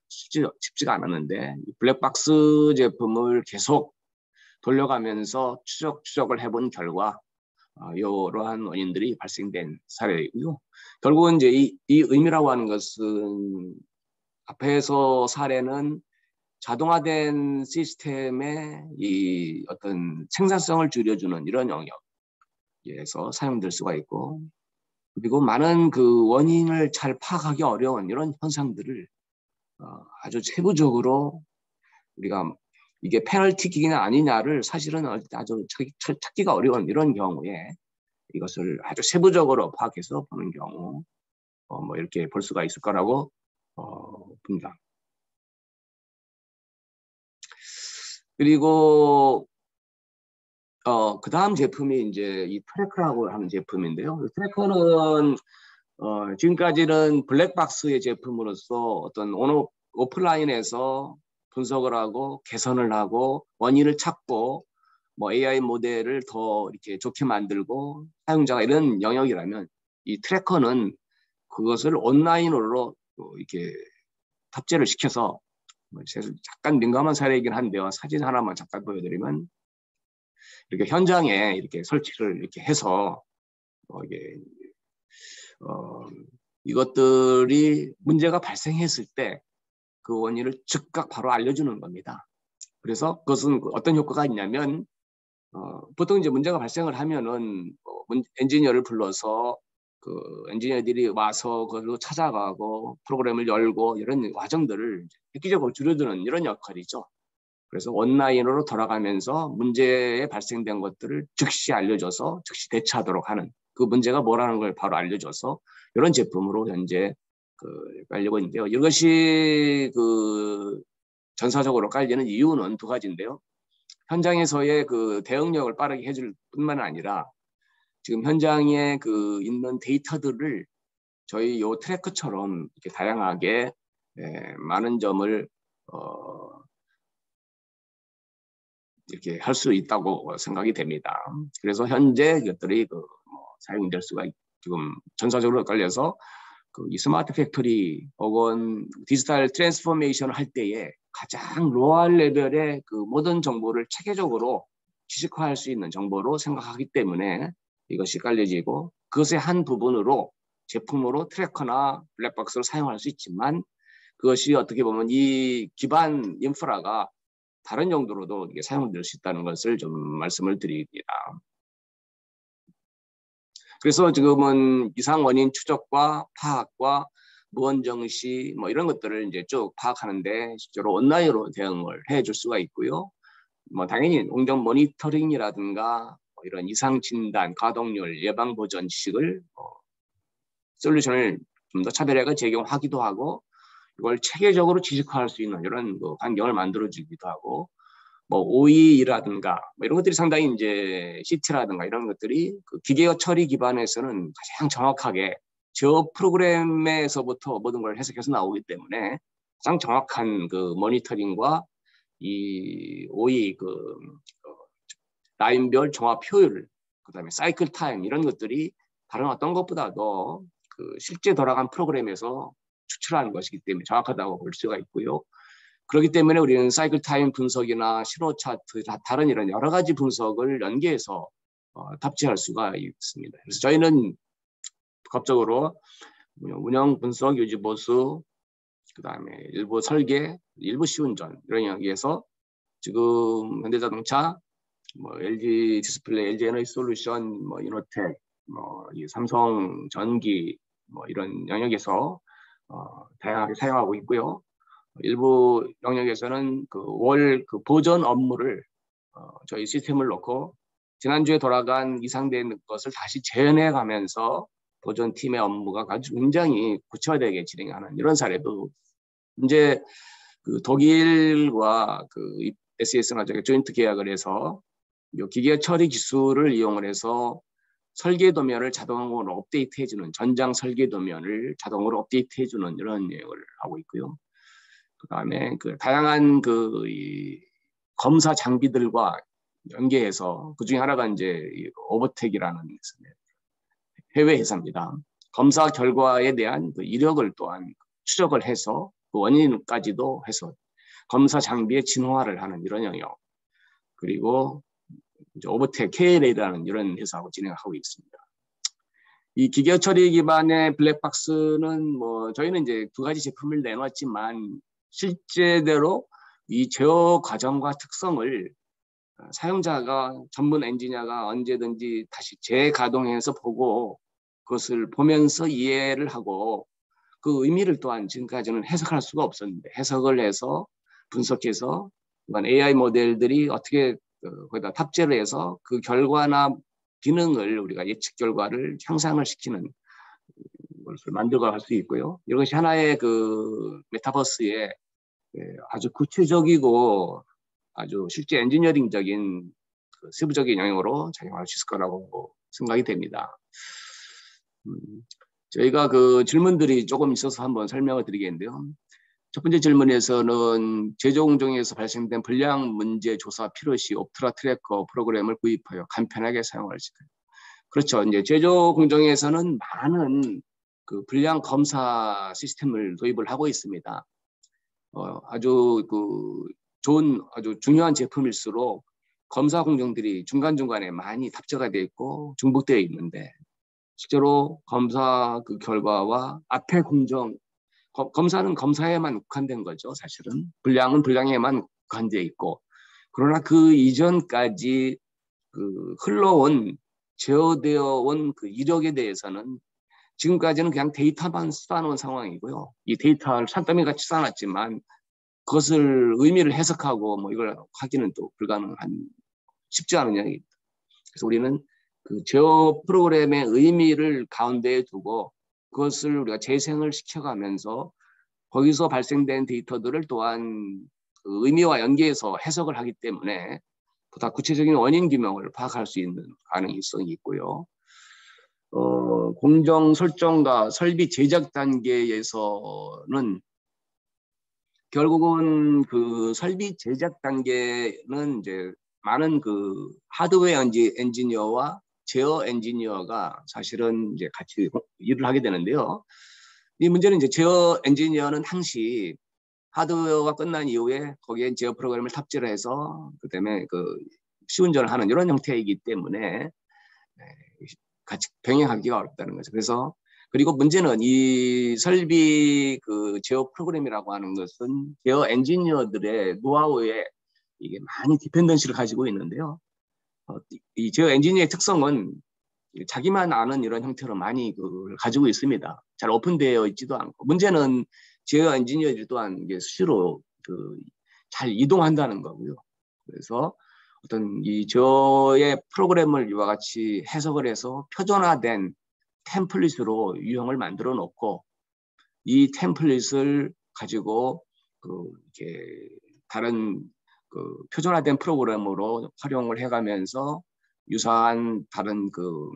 쉽지가 않았는데 블랙박스 제품을 계속 돌려가면서 추적을 해본 결과 이러한 원인들이 발생된 사례이고요. 결국은 이제 이 의미라고 하는 것은 앞에서 사례는 자동화된 시스템의 이 어떤 생산성을 줄여주는 이런 영역에서 사용될 수가 있고, 그리고 많은 원인을 잘 파악하기 어려운 이런 현상들을 아주 세부적으로 우리가 이게 페널티킥이냐 아니냐를 사실은 아주 찾기가 어려운 이런 경우에 이것을 아주 세부적으로 파악해서 보는 경우 뭐 이렇게 볼 수가 있을 거라고 봅니다. 그리고 그 다음 제품이 이제 이 트래커라고 하는 제품인데요. 트래커는 지금까지는 블랙박스의 제품으로서 어떤 오프라인에서 분석을 하고 개선을 하고 원인을 찾고 뭐 AI 모델을 더 이렇게 좋게 만들고 사용자가 이런 영역이라면 이 트래커는 그것을 온라인으로 이렇게 탑재를 시켜서 잠깐 민감한 사례이긴 한데요. 사진 하나만 잠깐 보여드리면 이렇게 현장에 이렇게 설치를 이렇게 해서 이게 이것들이 문제가 발생했을 때 그 원인을 즉각 바로 알려주는 겁니다. 그래서 그것은 어떤 효과가 있냐면 보통 이제 문제가 발생을 하면은 엔지니어를 불러서 엔지니어들이 와서 그걸로 찾아가고 프로그램을 열고 이런 과정들을 획기적으로 줄여드는 이런 역할이죠. 그래서 온라인으로 돌아가면서 문제에 발생된 것들을 즉시 알려줘서 즉시 대처하도록 하는 그 문제가 뭐라는 걸 바로 알려줘서 이런 제품으로 현재 깔리고 있는데요. 이것이 전사적으로 깔리는 이유는 두 가지인데요. 현장에서의 대응력을 빠르게 해줄 뿐만 아니라 지금 현장에 있는 데이터들을 저희 요 트래커처럼 이렇게 다양하게 많은 점을 이렇게 할 수 있다고 생각이 됩니다. 그래서 현재 이것들이 사용될 수가 지금 전사적으로 깔려서 이 스마트 팩토리 혹은 디지털 트랜스포메이션을 할 때에 가장 로얼 레벨의 모든 정보를 체계적으로 지식화할 수 있는 정보로 생각하기 때문에 이것이 깔려지고 그것의 한 부분으로 제품으로 트래커나 블랙박스를 사용할 수 있지만 그것이 어떻게 보면 이 기반 인프라가 다른 용도로도 이게 사용될 수 있다는 것을 좀 말씀을 드립니다. 그래서 지금은 이상 원인 추적과 파악과 무언정시 뭐 이런 것들을 이제 쭉 파악하는데 실제로 온라인으로 대응을 해줄 수가 있고요. 뭐 당연히 운전 모니터링이라든가 이런 이상 진단, 가동률, 예방 보전 지식을 솔루션을 좀 더 차별화가 제공하기도 하고 이걸 체계적으로 지식화할 수 있는 이런 환경을 만들어주기도 하고 뭐 OE라든가 뭐 이런 것들이 상당히 이제 CT라든가 이런 것들이 기계 처리 기반에서는 가장 정확하게 저 프로그램에서부터 모든 걸 해석해서 나오기 때문에 가장 정확한 모니터링과 이 OE 라인별 종합 효율, 그다음에 사이클 타임 이런 것들이 다른 어떤 것보다도 실제 돌아간 프로그램에서 추출하는 것이기 때문에 정확하다고 볼 수가 있고요. 그렇기 때문에 우리는 사이클 타임 분석이나 신호 차트, 다른 이런 여러 가지 분석을 연계해서 탑재할 수가 있습니다. 그래서 저희는 복합적으로 운영, 분석, 유지, 보수, 그다음에 일부 설계, 일부 시운전 이런 영역에서 지금 현대자동차, 뭐 LG 디스플레이, LG 에너지 솔루션, 뭐 이노텍, 뭐 이 삼성 전기 뭐 이런 영역에서 다양하게 사용하고 있고요. 일부 영역에서는 월 보전 업무를 저희 시스템을 놓고 지난주에 돌아간 이상된 것을 다시 재현해 가면서 보존팀의 업무가 아주 굉장히 구체화되게 진행하는 이런 사례도 이제 독일과 SES가 조인트 계약을 해서 기계 처리 기술을 이용을 해서 설계 도면을 자동으로 업데이트해주는 전장 설계 도면을 자동으로 업데이트해주는 이런 내용을 하고 있고요. 그다음에 그 다양한 이 검사 장비들과 연계해서 그 중에 하나가 이제 오버텍이라는 해외 회사입니다. 검사 결과에 대한 그 이력을 또한 추적을 해서 그 원인까지도 해서 검사 장비의 진화를 하는 이런 영역. 그리고 이제 오버텍 KLA라는 이런 회사하고 진행하고 있습니다. 이 기계 처리 기반의 블랙박스는 뭐 저희는 이제 두 가지 제품을 내놨지만 실제대로 이 제어 과정과 특성을 사용자가 전문 엔지니어가 언제든지 다시 재가동해서 보고 그것을 보면서 이해를 하고 그 의미를 또한 지금까지는 해석할 수가 없었는데 해석을 해서 분석해서 AI 모델들이 어떻게 거기다 탑재를 해서 그 결과나 기능을 우리가 예측 결과를 향상을 시키는 것을 만들어갈 수 있고요. 이것이 하나의 그 메타버스의 아주 구체적이고 아주 실제 엔지니어링적인 그 세부적인 영역으로 작용할 수 있을 거라고 생각이 됩니다. 저희가 그 질문들이 조금 있어서 한번 설명을 드리겠는데요. 첫 번째 질문에서는 제조 공정에서 발생된 불량 문제 조사 필요 시 옵트라 트래커 프로그램을 구입하여 간편하게 사용할 수 있어요. 그렇죠. 이제 제조 공정에서는 많은 그 불량 검사 시스템을 도입을 하고 있습니다. 아주 그 좋은 아주 중요한 제품일수록 검사 공정들이 중간중간에 많이 탑재가 되어 있고 중복되어 있는데 실제로 검사 그 결과와 앞에 공정 검사는 검사에만 국한된 거죠. 사실은 불량은 불량에만 국한되어 있고 그러나 그 이전까지 그 흘러온 제어되어 온 그 이력에 대해서는 지금까지는 그냥 데이터만 쏟아놓은 상황이고요. 이 데이터를 산더미 같이 쌓아놨지만 그것을 의미를 해석하고 뭐 이걸 하기는 또 불가능한 쉽지 않은 영역입니다. 그래서 우리는 그 제어 프로그램의 의미를 가운데에 두고 그것을 우리가 재생을 시켜가면서 거기서 발생된 데이터들을 또한 그 의미와 연계해서 해석을 하기 때문에 보다 구체적인 원인 규명을 파악할 수 있는 가능성이 있고요. 공정 설정과 설비 제작 단계에서는 결국은 그 설비 제작 단계는 이제 많은 그 하드웨어 엔지니어와 제어 엔지니어가 사실은 이제 같이 일을 하게 되는데요. 이 문제는 이제 제어 엔지니어는 항시 하드웨어가 끝난 이후에 거기에 제어 프로그램을 탑재를 해서 그다음에 그 시운전을 하는 이런 형태이기 때문에 같이 병행하기가 어렵다는 거죠. 그래서 그리고 문제는 이 설비 그 제어 프로그램이라고 하는 것은 제어 엔지니어들의 노하우에 이게 많이 디펜던시를 가지고 있는데요. 이 제어 엔지니어의 특성은 자기만 아는 이런 형태로 많이 그걸 가지고 있습니다. 잘 오픈되어 있지도 않고 문제는 제어 엔지니어들 또한 이게 수시로 그 잘 이동한다는 거고요. 그래서 어떤 이 제어의 프로그램을 이와 같이 해석을 해서 표준화된 템플릿으로 유형을 만들어 놓고 이 템플릿을 가지고 그 이렇게 다른 그 표준화된 프로그램으로 활용을 해가면서 유사한 다른 그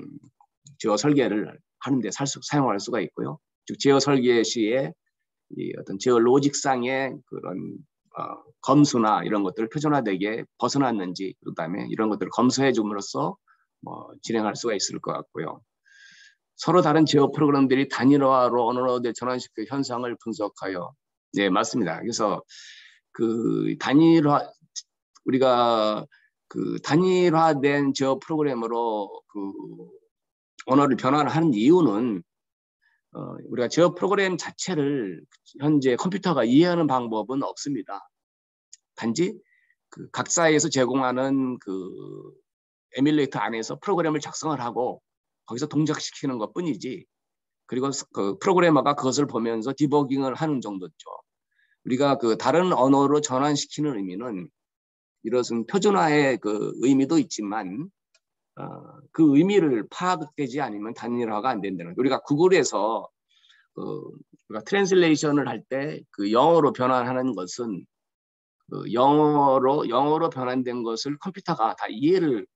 제어 설계를 하는데 사용할 수가 있고요. 즉 제어 설계 시에 이 어떤 제어 로직상의 그런 검수나 이런 것들을 표준화되게 벗어났는지 그다음에 이런 것들을 검수해 줌으로써 뭐 진행할 수가 있을 것 같고요. 서로 다른 제어 프로그램들이 단일화로 언어로 전환시켜 현상을 분석하여 네 맞습니다. 그래서 그 단일화 우리가 그 단일화된 제어 프로그램으로 그 언어를 변환하는 이유는 우리가 제어 프로그램 자체를 현재 컴퓨터가 이해하는 방법은 없습니다. 단지 그 각사에서 제공하는 그 에뮬레이터 안에서 프로그램을 작성을 하고 거기서 동작시키는 것 뿐이지 그리고 그 프로그래머가 그것을 보면서 디버깅을 하는 정도죠. 우리가 그 다른 언어로 전환시키는 의미는 이것은 표준화의 그 의미도 있지만 그 의미를 파악되지 않으면 단일화가 안 된다는 거예요. 우리가 구글에서 우리가 트랜슬레이션을 할 때 그 영어로 변환하는 것은 그 영어로 변환된 것을 컴퓨터가 다 이해를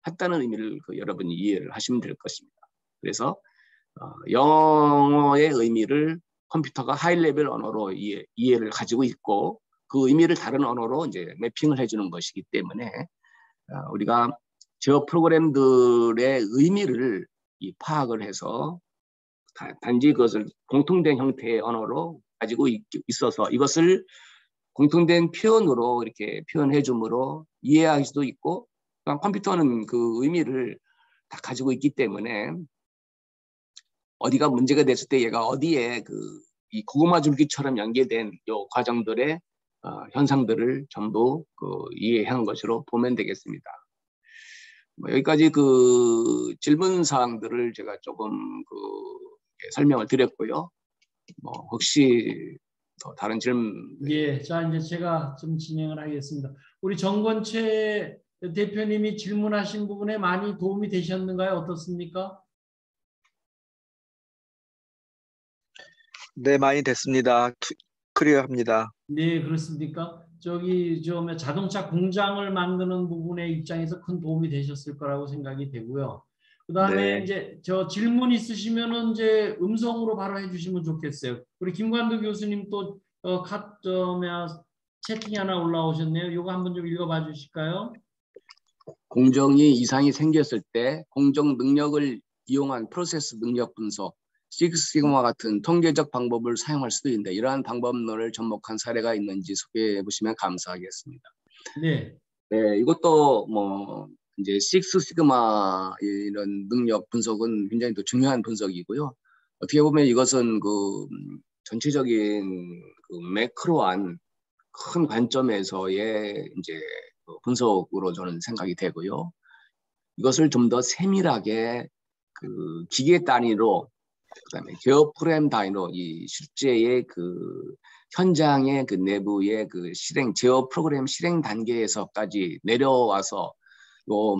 했다는 의미를 여러분이 이해를 하시면 될 것입니다. 그래서 영어의 의미를 컴퓨터가 하이 레벨 언어로 이해를 가지고 있고 그 의미를 다른 언어로 이제 매핑을 해주는 것이기 때문에 우리가 저 프로그램들의 의미를 파악을 해서 단지 그것을 공통된 형태의 언어로 가지고 있어서 이것을 공통된 표현으로 이렇게 표현해 줌으로 이해할 수도 있고 컴퓨터는 그 의미를 다 가지고 있기 때문에 어디가 문제가 됐을 때 얘가 어디에 이 고구마 줄기처럼 연계된 요 과정들의 현상들을 전부 이해한 것으로 보면 되겠습니다. 여기까지 질문 사항들을 제가 조금 설명을 드렸고요. 혹시 더 다른 질문? 예, 자 이제 제가 좀 진행을 하겠습니다. 우리 정권채 대표님이 질문하신 부분에 많이 도움이 되셨는가요? 어떻습니까? 네, 많이 됐습니다. 클리어합니다. 네, 그렇습니까? 저기 좀 자동차 공장을 만드는 부분의 입장에서 큰 도움이 되셨을 거라고 생각이 되고요. 그다음에 네. 이제 저 질문 있으시면은 이제 음성으로 바로 해주시면 좋겠어요. 우리 김관도 교수님 또 채팅이 하나 올라오셨네요. 이거 한번 좀 읽어봐 주실까요? 공정이 이상이 생겼을 때 공정 능력을 이용한 프로세스 능력 분석, 식스시그마 같은 통계적 방법을 사용할 수도 있는데 이러한 방법론을 접목한 사례가 있는지 소개해 보시면 감사하겠습니다. 네. 네, 이것도 이제 식스시그마 이런 능력 분석은 굉장히 또 중요한 분석이고요. 어떻게 보면 이것은 전체적인 매크로한 큰 관점에서의 이제 분석으로 저는 생각이 되고요. 이것을 좀 더 세밀하게 기계 단위로 그다음에 제어 프로그램 단위로 이 실제의 현장의 내부의 제어 프로그램 실행 단계에서까지 내려와서 요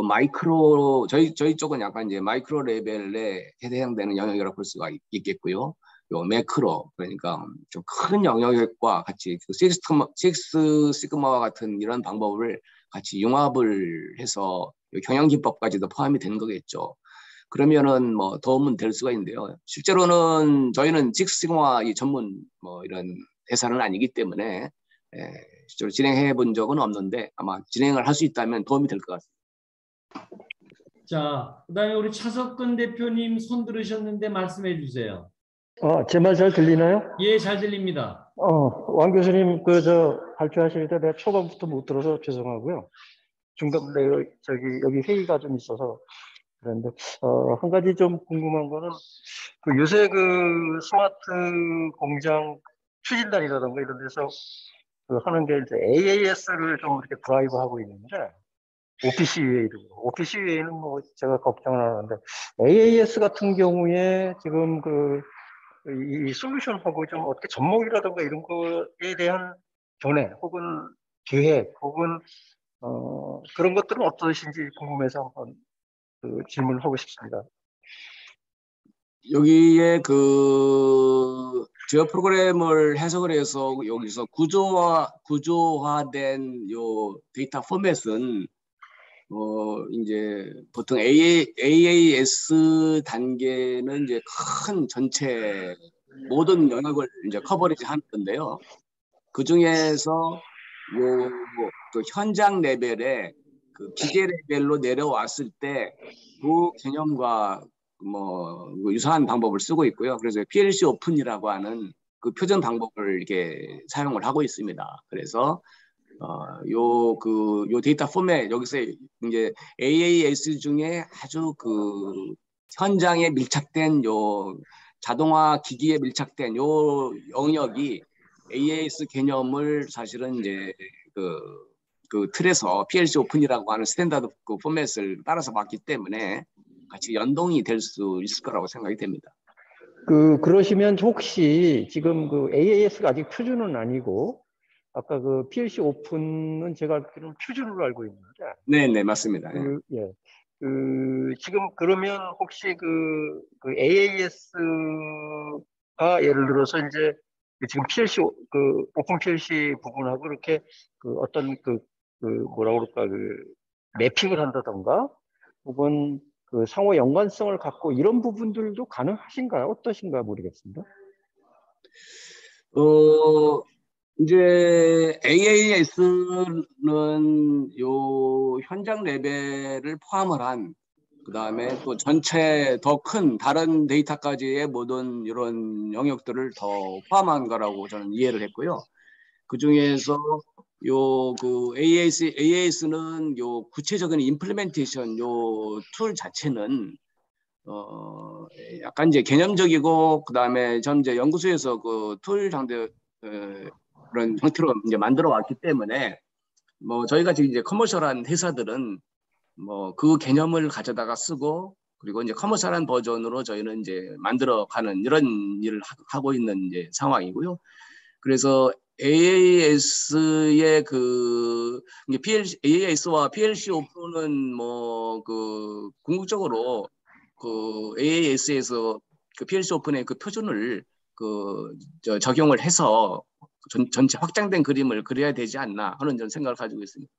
마이크로 저희 쪽은 약간 이제 마이크로 레벨에 해당되는 영역이라고 볼 수가 있겠고요. 요 매크로 그러니까 좀 큰 영역과 같이 식스 시그마와 같은 이런 방법을 같이 융합을 해서 경영 기법까지도 포함이 된 거겠죠. 그러면은 도움은 될 수가 있는데요. 실제로는 저희는 식스 시그마 이 전문 이런 회사는 아니기 때문에 실제로 진행해 본 적은 없는데 아마 진행을 할 수 있다면 도움이 될 것 같습니다. 자, 그다음에 우리 차석근 대표님 손 들으셨는데 말씀해 주세요. 제 말 잘 들리나요? 예, 잘 들립니다. 왕 교수님 발표하실 때 내가 초반부터 못 들어서 죄송하고요. 중간에 여기 회의가 좀 있어서 그런데 한 가지 좀 궁금한 거는 요새 스마트 공장 추진단이라든가 이런 데서 하는 게 이제 AAS를 좀 이렇게 드라이브하고 있는데 OPC 외에는 제가 걱정을 하는데 AAS 같은 경우에 지금 이 솔루션하고 좀 어떻게 접목이라든가 이런 거에 대한 견해 혹은 계획 혹은 그런 것들은 어떠신지 궁금해서 한번 질문을 하고 싶습니다. 여기에 제어 프로그램을 해석을 해서 여기서 구조화된 요 데이터 포맷은 이제 보통 AAS 단계는 이제 큰 전체 모든 영역을 이제 커버리지 하는 건데요. 그 중에서 현장 레벨에 기계 레벨로 내려왔을 때 그 개념과 유사한 방법을 쓰고 있고요. 그래서 PLC 오픈이라고 하는 표준 방법을 이렇게 사용을 하고 있습니다. 그래서 요 데이터 포맷 여기서 이제 AAS 중에 아주 현장에 밀착된 요 자동화 기기에 밀착된 요 영역이 AAS 개념을 사실은 이제 틀에서 PLC 오픈이라고 하는 스탠다드 포맷을 따라서 봤기 때문에 같이 연동이 될 수 있을 거라고 생각이 됩니다. 그러시면 혹시 지금 AAS가 아직 표준은 아니고 아까 PLC 오픈은 제가 알기로는 표준으로 알고 있는데. 네, 맞습니다. 예. 지금 그러면 혹시 AAS가 예를 들어서 이제 지금 PLC 오픈 PLC 부분하고 이렇게 어떤 뭐라 그럴까 매핑을 한다던가 혹은 그 상호 연관성을 갖고 이런 부분들도 가능하신가요? 어떠신가 모르겠습니다. 이제 AAS는 요 현장 레벨을 포함을 한 그다음에 또 전체 더 큰 다른 데이터까지의 모든 이런 영역들을 더 포함한 거라고 저는 이해를 했고요. 그 중에서 요 그 AAS는 요 구체적인 임플리멘테이션 요 툴 자체는 약간 이제 개념적이고 그다음에 전 이제 연구소에서 그 툴 장대 그런 형태로 이제 만들어 왔기 때문에 뭐 저희 같이 이제 커머셜한 회사들은 뭐 그 개념을 가져다가 쓰고 그리고 이제 커머셜한 버전으로 저희는 이제 만들어가는 이런 일을 하고 있는 이제 상황이고요. 그래서 AAS의 그 AAS와 PLC 오픈은 뭐 그 궁극적으로 그 AAS에서 그 PLC 오픈의 그 표준을 그 적용을 해서 전체 확장된 그림을 그려야 되지 않나 하는 저는 생각을 가지고 있습니다.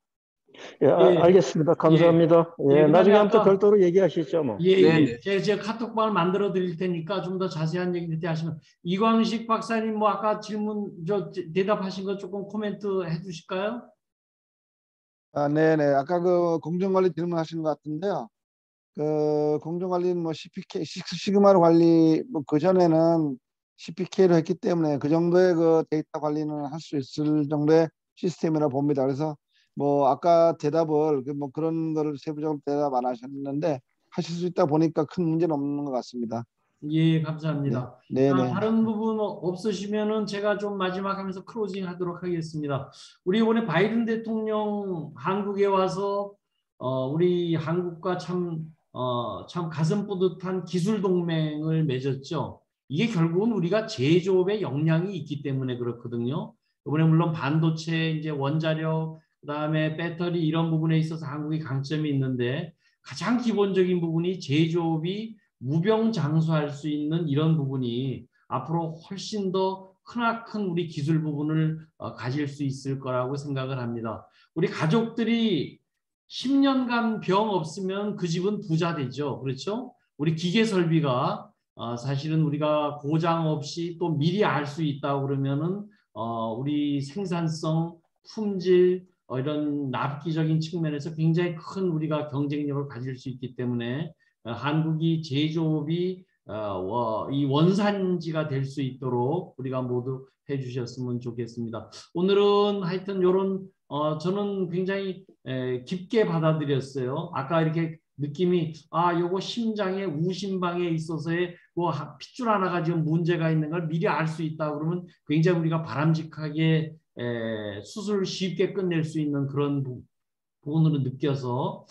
예, 예. 알겠습니다. 감사합니다. 예, 그다음에 나중에 한번 또 아까 별도로 얘기하시죠, 뭐. 네네. 제가 카톡방을 만들어 드릴 테니까 좀 더 자세한 얘기 그때 하시면 이광식 박사님 뭐 아까 질문 대답하신 거 조금 코멘트 해주실까요? 네네. 아까 그 공정관리 질문하시는 것 같은데요. 그 공정관리는 뭐 CPK, 시그마 관리 뭐 그 전에는 CPK로 했기 때문에 그 정도의 그 데이터 관리는 할 수 있을 정도의 시스템이라 봅니다. 그래서 뭐 아까 대답을 뭐 그런 거를 세부적으로 대답 안 하셨는데 하실 수 있다 보니까 큰 문제는 없는 것 같습니다. 예, 감사합니다. 네네. 다른 부분 없으시면은 제가 좀 마지막 하면서 클로징 하도록 하겠습니다. 우리 이번에 바이든 대통령 한국에 와서 우리 한국과 참 가슴 뿌듯한 기술 동맹을 맺었죠. 이게 결국은 우리가 제조업에 역량이 있기 때문에 그렇거든요. 이번에 물론 반도체, 이제 원자력, 그다음에 배터리 이런 부분에 있어서 한국이 강점이 있는데 가장 기본적인 부분이 제조업이 무병장수할 수 있는 이런 부분이 앞으로 훨씬 더 크나큰 우리 기술 부분을 가질 수 있을 거라고 생각을 합니다. 우리 가족들이 10년간 병 없으면 그 집은 부자 되죠. 그렇죠? 우리 기계 설비가 사실은 우리가 고장 없이 또 미리 알 수 있다고 그러면은 우리 생산성, 품질 이런 납기적인 측면에서 굉장히 큰 우리가 경쟁력을 가질 수 있기 때문에 한국이 제조업이 이 원산지가 될 수 있도록 우리가 모두 해주셨으면 좋겠습니다. 오늘은 하여튼 이런 저는 굉장히 깊게 받아들였어요. 아까 이렇게 느낌이 요거 심장에 우심방에 있어서의 뭐 핏줄 하나가 지금 문제가 있는 걸 미리 알 수 있다 그러면 굉장히 우리가 바람직하게 수술을 쉽게 끝낼 수 있는 그런 부분으로 느껴서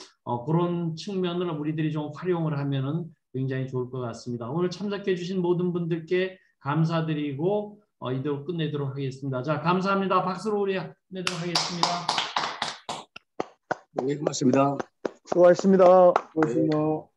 그런 측면을 우리들이 좀 활용을 하면은 굉장히 좋을 것 같습니다. 오늘 참석해 주신 모든 분들께 감사드리고 이대로 끝내도록 하겠습니다. 자, 감사합니다. 박수로 우리 끝내도록 하겠습니다. 네, 고맙습니다. 수고하셨습니다. 그것이 뭐